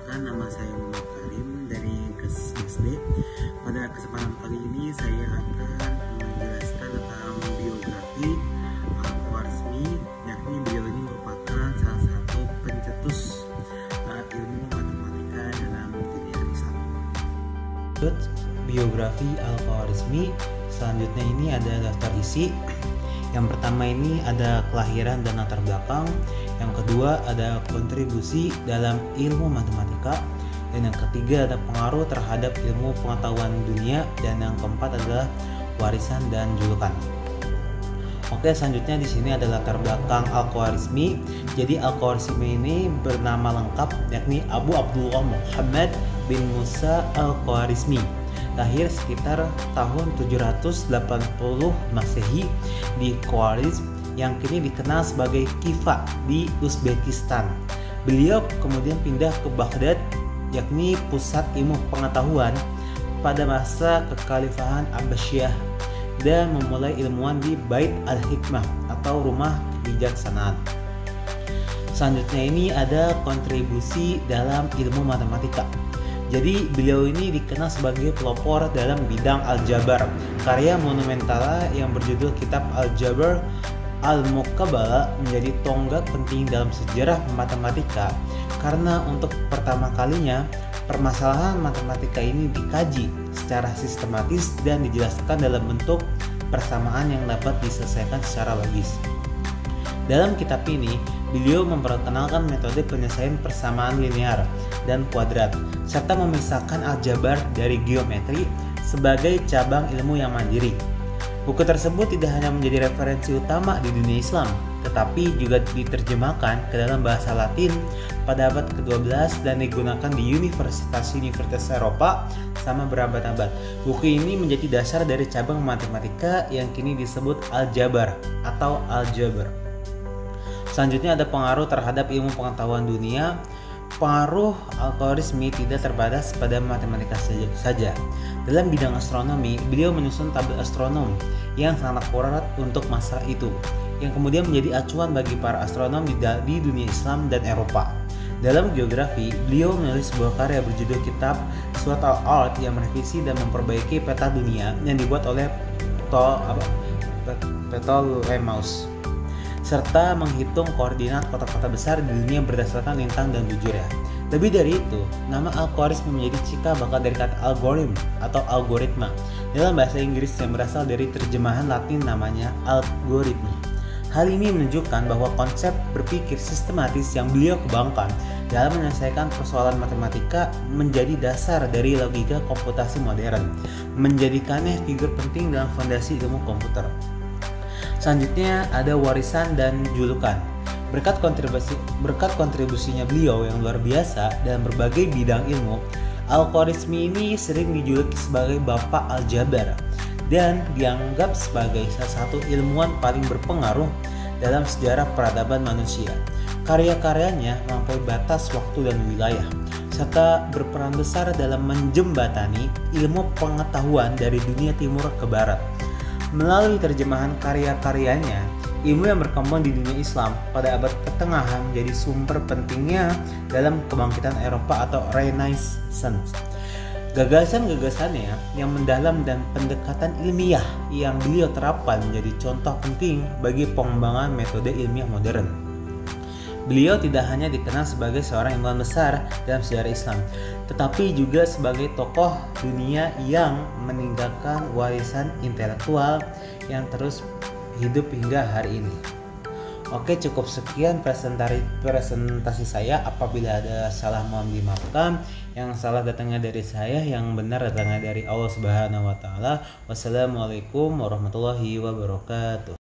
Perkenalkan, nama saya Muhammad Karim dari kelas SD. Pada kesempatan kali ini saya akan menjelaskan tentang biografi Al-Khwarizmi, yakni beliau ini merupakan salah satu pencetus ilmu matematika dalam dunia Islam. Biografi Al-Khwarizmi, selanjutnya ini ada daftar isi. Yang pertama ini ada kelahiran dan latar belakang. Yang kedua ada kontribusi dalam ilmu matematika. Dan yang ketiga ada pengaruh terhadap ilmu pengetahuan dunia. Dan yang keempat adalah warisan dan julukan. Oke, selanjutnya di sini ada latar belakang Al-Khwarizmi. Jadi Al-Khwarizmi ini bernama lengkap yakni Abu Abdullah Muhammad bin Musa Al-Khwarizmi. Lahir sekitar tahun 780 Masehi di Khwarizm yang kini dikenal sebagai Khiva di Uzbekistan. Beliau kemudian pindah ke Baghdad, yakni pusat ilmu pengetahuan pada masa kekhalifahan Abbasiyah, dan memulai ilmuwan di Bait al-Hikmah atau rumah kebijaksanaan. Selanjutnya ini ada kontribusi dalam ilmu matematika. Jadi beliau ini dikenal sebagai pelopor dalam bidang aljabar. Karya monumental yang berjudul Kitab Al-Jabr Al-Muqabala menjadi tonggak penting dalam sejarah matematika karena untuk pertama kalinya permasalahan matematika ini dikaji secara sistematis dan dijelaskan dalam bentuk persamaan yang dapat diselesaikan secara logis. Dalam kitab ini, beliau memperkenalkan metode penyelesaian persamaan linear dan kuadrat, serta memisahkan aljabar dari geometri sebagai cabang ilmu yang mandiri. Buku tersebut tidak hanya menjadi referensi utama di dunia Islam, tetapi juga diterjemahkan ke dalam bahasa Latin pada abad ke-12 dan digunakan di universitas-universitas Eropa selama berabad-abad. Buku ini menjadi dasar dari cabang matematika yang kini disebut aljabar atau aljabar. Selanjutnya ada pengaruh terhadap ilmu pengetahuan dunia. Pengaruh Al-Khwarizmi tidak terbatas pada matematika saja. Dalam bidang astronomi, beliau menyusun tabel astronom yang sangat akurat untuk masa itu, yang kemudian menjadi acuan bagi para astronom di dunia Islam dan Eropa. Dalam geografi, beliau menulis sebuah karya berjudul Kitab Suat al-Ard yang merevisi dan memperbaiki peta dunia yang dibuat oleh Ptolemeus, serta menghitung koordinat kota-kota besar di dunia berdasarkan lintang dan bujur ya. Lebih dari itu, nama Al-Khwarizmi menjadi cikal bakal dari kata algorithm atau algoritma dalam bahasa Inggris yang berasal dari terjemahan Latin namanya algoritmi. Hal ini menunjukkan bahwa konsep berpikir sistematis yang beliau kembangkan dalam menyelesaikan persoalan matematika menjadi dasar dari logika komputasi modern, menjadikannya figur penting dalam fondasi ilmu komputer. Selanjutnya ada warisan dan julukan. Berkat kontribusinya beliau yang luar biasa dalam berbagai bidang ilmu, Al-Khwarizmi ini sering dijuluki sebagai Bapak Aljabar dan dianggap sebagai salah satu ilmuwan paling berpengaruh dalam sejarah peradaban manusia. Karya-karyanya melampaui batas waktu dan wilayah, serta berperan besar dalam menjembatani ilmu pengetahuan dari dunia timur ke barat. Melalui terjemahan karya-karyanya, ilmu yang berkembang di dunia Islam pada abad pertengahan menjadi sumber pentingnya dalam kebangkitan Eropa atau Renaissance. Gagasan-gagasannya yang mendalam dan pendekatan ilmiah yang beliau terapkan menjadi contoh penting bagi pengembangan metode ilmiah modern. Beliau tidak hanya dikenal sebagai seorang ilmuwan besar dalam sejarah Islam, tetapi juga sebagai tokoh dunia yang meninggalkan warisan intelektual yang terus hidup hingga hari ini. Oke, cukup sekian presentasi saya. Apabila ada salah mohon dimaafkan. Yang salah datangnya dari saya, yang benar datangnya dari Allah Subhanahu wa taala. Wassalamualaikum warahmatullahi wabarakatuh.